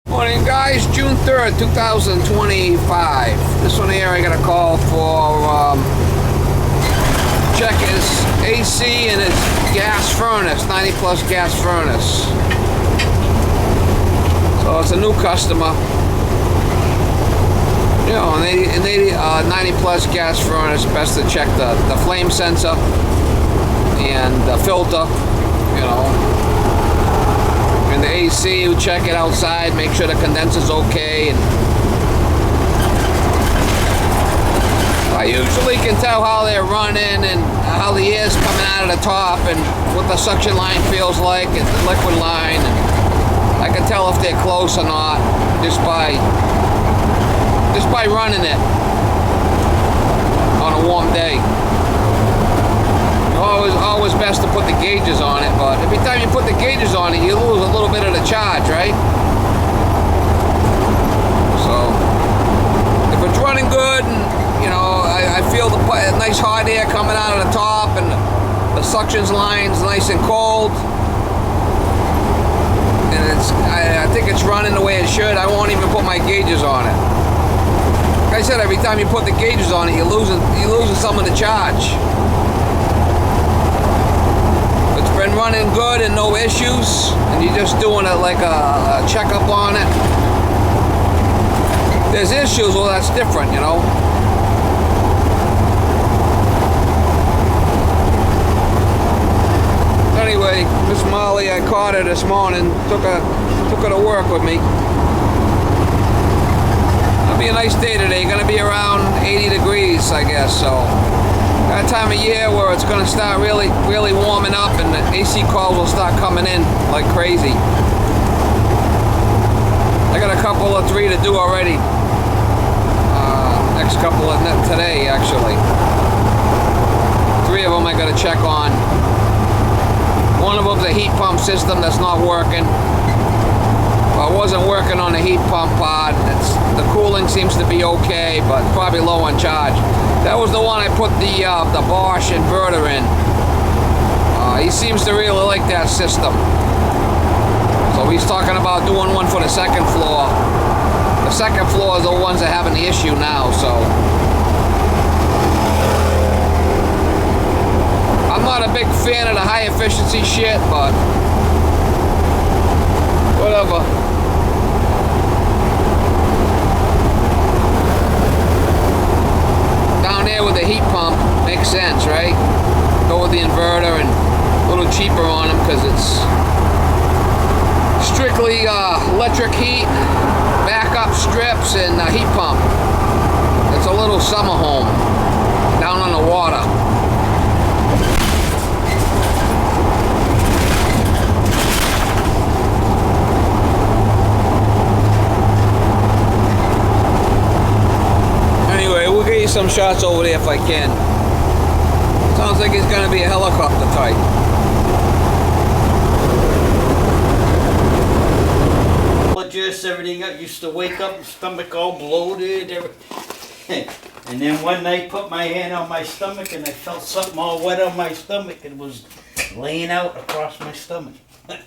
Morning guys, June 3rd, 2025. This one here I got a call for check his AC and his gas furnace, 90 plus gas furnace. So it's a new customer. You know, and they 90 plus gas furnace, best to check the flame sensor and the filter, you know. And the AC, you check it outside, make sure the condenser's okay. And I usually can tell how they're running and how the air's coming out of the top and what the suction line feels like and the liquid line. And I can tell if they're close or not just by running it on a warm day. Always best to put the gauges on it, but every time you put the gauges on it, you lose a little bit of the charge, right? So if it's running good, and you know, I feel the nice hot air coming out of the top, and the suction line's nice and cold, and I think it's running the way it should. I won't even put my gauges on it. Like I said, every time you put the gauges on it, you're losing some of the charge. It's been running good and no issues, and you're just doing it like a checkup on it. There's issues, well, that's different, you know. Anyway, Miss Molly, I caught her this morning, took her to work with me. It'll be a nice day today, gonna be around 80 degrees, I guess, so. That time of year where it's going to start really warming up and the AC calls will start coming in like crazy. I got a couple of 3 to do already. Next couple of today actually. 3 of them I got to check on. One of them's a heat pump system that's not working. Well, it wasn't working on the heat pump part. The cooling seems to be okay, but probably low on charge. That was the one I put the Bosch inverter in. He seems to really like that system. So he's talking about doing one for the second floor. The second floor is the ones that are having the issue now, so. I'm not a big fan of the high efficiency shit, but whatever. With the heat pump makes sense, right? Go with the inverter and a little cheaper on them because it's strictly electric heat, backup strips, and heat pump. It's a little summer home down on the water. Some shots over there if I can. Sounds like it's gonna be a helicopter type. Just everything up. Used to wake up, stomach all bloated, and then one night put my hand on my stomach and I felt something all wet on my stomach and was laying out across my stomach. It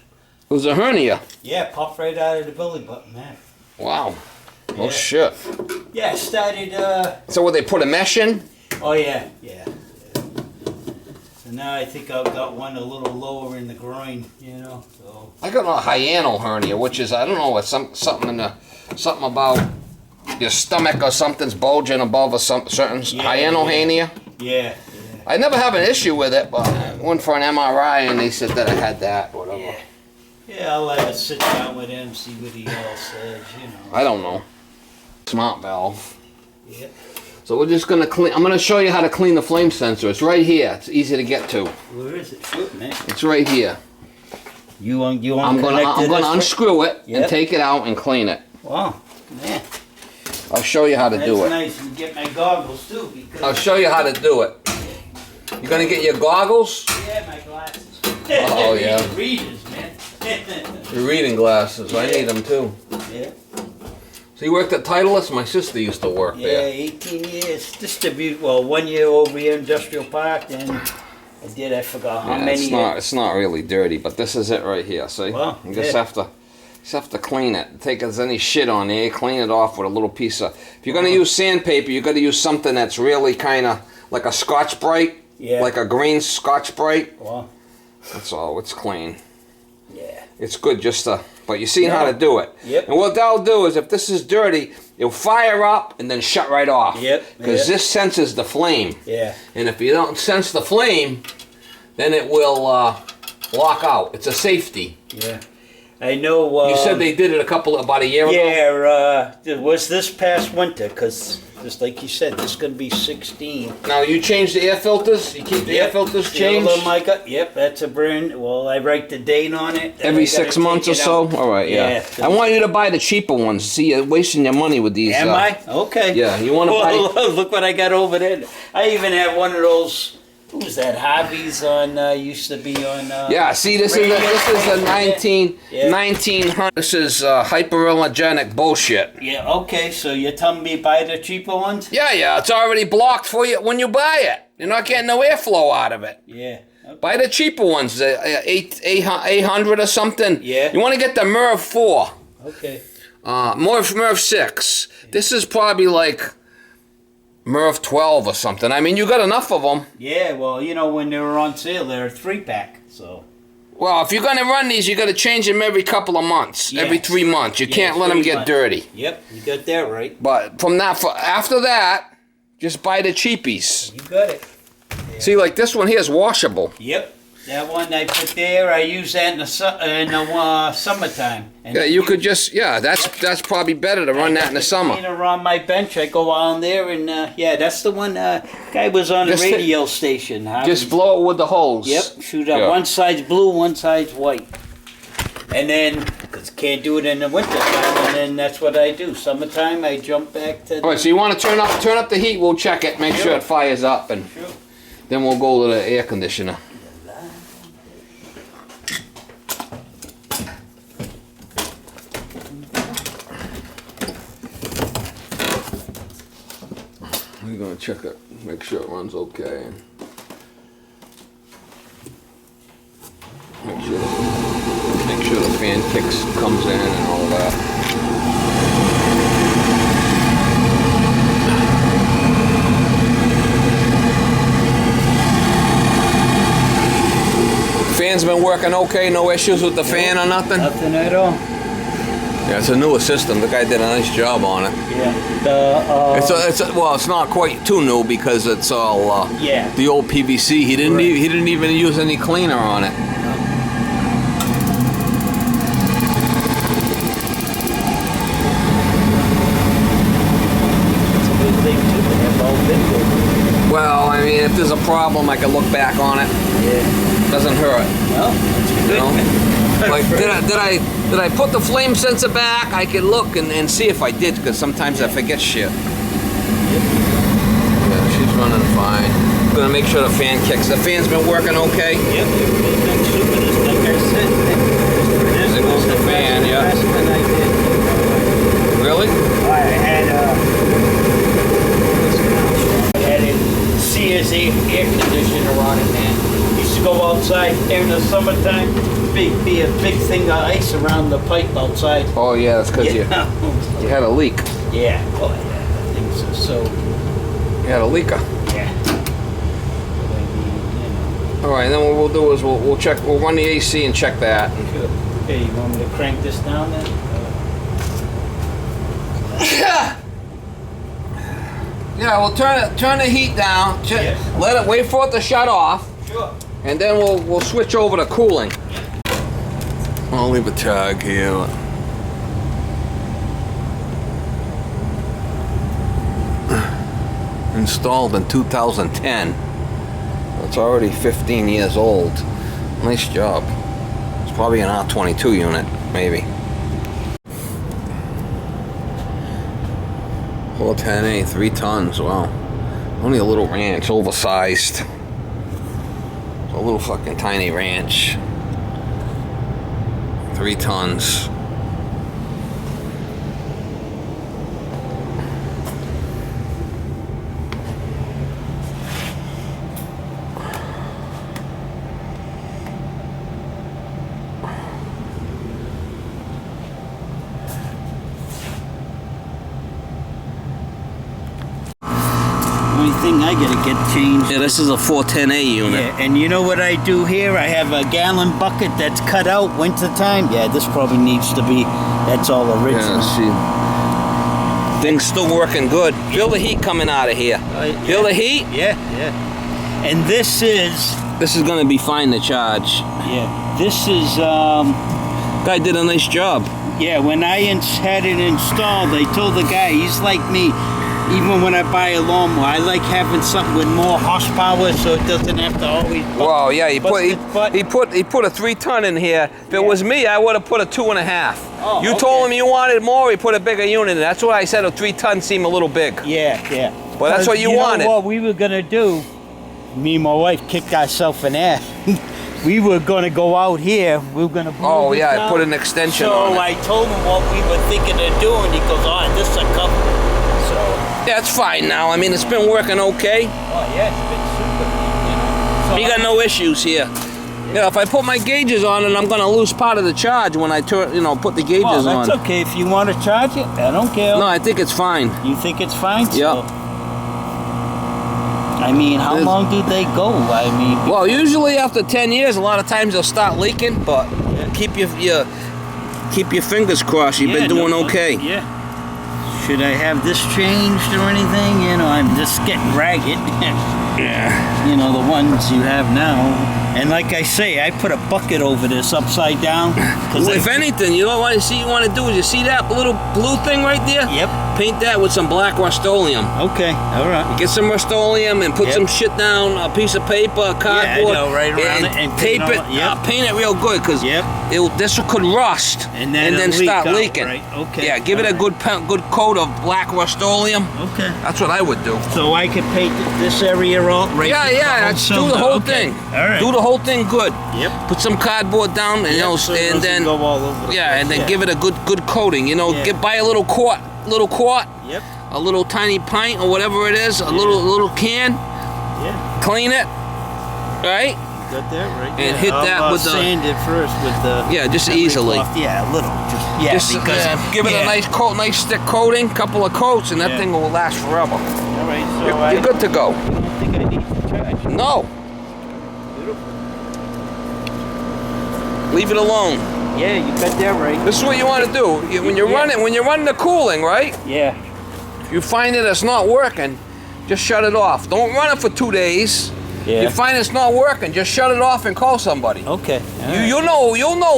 was a hernia. Yeah, popped right out of the belly button, man. Wow. Oh shit. Yeah, I started So would they put a mesh in? Oh yeah. So now I think I've got one a little lower in the groin, you know. So I got a hiatal hernia, which is, I don't know, it's something about your stomach or something's bulging above a certain hiatal hernia. Yeah. I never have an issue with it, but I went for an MRI and they said that I had that, whatever. Yeah, I'll sit down with him, see what he all says, you know. I don't know. Smart valve. Yeah. So we're just gonna clean. I'm gonna show you how to clean the flame sensor. It's right here. It's easy to get to. Where is it? Shoot, man. It's right here. You want I'm gonna unscrew it and take it out and clean it. Wow, man. I'll show you how to do it. That's nice. You get my goggles too. Because I'll show you how to do it. You gonna get your goggles? Yeah, my glasses. Oh yeah. Readers, man. Your reading glasses. I need them too. Yeah. So you worked at Titleist? My sister used to work there. Yeah, 18 years. Distribute, well, 1 year over here, Industrial Park, and I forgot how many. It's not really dirty, but this is it right here, see? Wow, You just have to Just have to clean it. Take as any shit on there, clean it off with a little piece of... If you're going to use sandpaper, you got to use something that's really kind of like a Scotch-Brite. Yeah. Like a green Scotch-Brite. Well. That's all. It's clean. Yeah. It's good just to... But you seen how to do it. Yep. And what that'll do is if this is dirty, it'll fire up and then shut right off. Yep. Because this senses the flame. Yeah. And if you don't sense the flame, then it will lock out. It's a safety. Yeah. I know... you said they did it about a year ago? Yeah, it was this past winter, because, just like you said, this is going to be 16. Now, you change the air filters? You keep the air filters changed? Yep, that's a brand... Well, I write the date on it. Every 6 months or so? All right, yeah. I want you to buy the cheaper ones. See, you're wasting your money with these. Am I? Okay. Yeah, you want to buy... Look what I got over there. I even have one of those... Who was that? Hobbies on... used to be on... yeah, see, this is a 1900. This is hyperallergenic bullshit. Yeah, okay, so you're telling me buy the cheaper ones? Yeah, it's already blocked for you when you buy it. You're not getting no airflow out of it. Yeah. Okay. Buy the cheaper ones, 800 or something. Yeah. You want to get the MERV 4. Okay. MERV 6. This is probably like MERV 12 or something. I mean, you got enough of them. Yeah, well, you know, when they were on sale, they're a 3-pack, so... Well, if you're going to run these, you got to change them every couple of months, every 3 months. You can't let them get dirty. Yep, you got that right. But after that, just buy the cheapies. You got it. Yeah. See, like this one here is washable. Yep, that one I put there, I use that in the summertime. And Yeah, you could just, that's probably better to run that in the summer. Around my bench, I go on there and, yeah, that's the one, guy was on a radio station. Just blow it with the hose. Yep, shoot up. One side's blue, one side's white. And then, because can't do it in the winter time, and then that's what I do. Summertime, I jump back to... All right, so you want to turn up the heat, we'll check it, make sure it fires up, and then we'll go to the air conditioner. We're going to check it, make sure it runs okay. Make sure the fan kicks, comes in and all that. Fan's been working okay, no issues with the fan or nothing? Nothing at all. Yeah, it's a newer system. The guy did a nice job on it. Yeah. Well, it's not quite too new because it's all the old PVC. He didn't even use any cleaner on it. Well, I mean, if there's a problem, I can look back on it. Yeah. Doesn't hurt. Well, that's good. You know? Like, did I put the flame sensor back? I can look and see if I did, because sometimes I forget shit. Yeah, she's running fine. I'm gonna make sure the fan kicks. The fan's been working okay? Yep, everything's super. Just like I said, There goes the fan, yeah. Really? I had a Sears air conditioner on it, man. Used to go outside during the summertime, be a big thing of ice around the pipe outside. Oh yeah, that's because you had a leak. Yeah, oh yeah, things are so... You had a leaker. Yeah. All right, then what we'll do is we'll check. We'll run the AC and check that. Sure. Okay, you want me to crank this down then? Yeah, we'll turn the heat down. Yes. Let it wait for it to shut off. Sure. And then we'll switch over to cooling. I'll leave a tag here. Installed in 2010. It's already 15 years old. Nice job. It's probably an R22 unit, maybe. 410A, 3 tons, wow. Only a little ranch, oversized. A little fucking tiny ranch. 3 tons. only thing I gotta get changed. Yeah, this is a 410A unit. Yeah, and you know what I do here? I have a gallon bucket that's cut out wintertime. Yeah, this probably needs to be, that's all original. Yeah, see. Things still working good. Feel the heat coming out of here. Yeah. Feel the heat? Yeah, yeah. And this is gonna be fine to charge. Yeah, this is, Guy did a nice job. yeah, when I had it installed, I told the guy, he's like me, even when I buy a lawnmower, I like having something with more horsepower so it doesn't have to always... Wow, yeah, he put a 3 ton in here. If it was me, I would have put a 2.5. Oh, you okay. told him you wanted more, he put a bigger unit in. That's why I said a 3 ton seemed a little big. Yeah, yeah. Well, that's what you wanted. Know what we were going to do? Me and my wife kicked ourselves in ass. We were going to go out here. We were going to Oh, yeah, I put an extension on it. So I told him what we were thinking of doing. He goes, oh, this is a couple. So... Yeah, it's fine now. I mean, it's been working okay. Oh, yeah, it's been super. You know. So You got no issues here. Yeah, if I put my gauges on it, I'm going to lose part of the charge when I turn, put the gauges oh, on. that's okay. If you want to charge it, I don't care. No, I think it's fine. You think it's fine? Yeah. So, I mean, how long do they go? I mean... Well, usually after 10 years, a lot of times they'll start leaking, but keep your fingers crossed. You've been doing okay. Yeah. Should I have this changed or anything? You know, I'm just getting ragged. Yeah. You know, the ones you have now. And like I say, I put a bucket over this upside down. Well, if anything, you know what you want to do is you see that little blue thing right there? Yep. Paint that with some black Rust-Oleum. Okay, all right. Get some Rust-Oleum and put some shit down, a piece of paper, cardboard, I know, right around it, and tape it. Yep. Paint it real good because this could rust and then start leak out, leaking. right? Okay. Yeah, give it a good coat of black Rust-Oleum. Okay. That's what I would do. So I could paint this area all right. Yeah. Do the whole thing. All right. Do the whole thing good. Yep. Put some cardboard down, and so and then go all over the place. and then give it a good coating. Buy a little quart. Yep. A little tiny pint or whatever it is, a little can. Yeah. Clean it, right? Got that right. And hit that with the sand it first with the just easily. Yeah, a little. Give it a nice coat, nice thick coating, couple of coats, and that thing will last forever. All right, so You're good to go. I don't think I need to charge. No. Beautiful. Leave it alone. Yeah, you got that right. This is what you want to do. When you're running the cooling, right? Yeah. If you find that it's not working, just shut it off. Don't run it for 2 days. Yeah. You find it's not working, just shut it off and call somebody. Okay. You'll know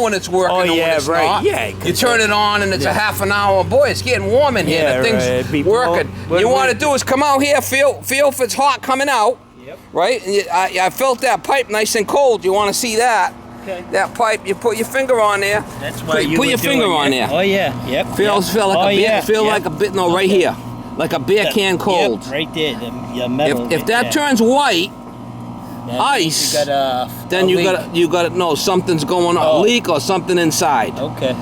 when it's working and when it's not. Yeah, you turn it on and it's a half an hour. Boy, it's getting warm in here. The thing's working. You want to do is come out here, feel if it's hot coming out. Yep. Right? And I felt that pipe nice and cold. You want to see that? Okay. That pipe, you put your finger on there. That's why you put your finger on there. Oh yeah. Yep. Feel like a bit. No, right here, like a beer can cold. Yep, right there. The metal. If that turns white, ice, then you got to know something's going on, a leak or something inside. Okay.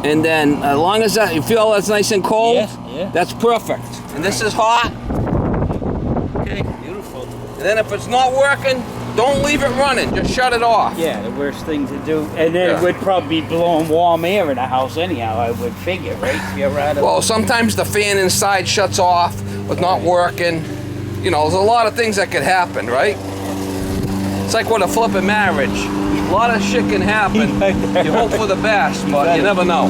And then as long as you feel that's nice and cold, yeah. that's perfect. And this is hot. Okay, beautiful. And then if it's not working, don't leave it running. Just shut it off. Yeah, the worst thing to do. And then it would probably be blowing warm air in the house anyhow, I would figure, right? Well, sometimes the fan inside shuts off, but not working. There's a lot of things that could happen, right? It's like with a flipping marriage. A lot of shit can happen. You hope for the best, but you never know.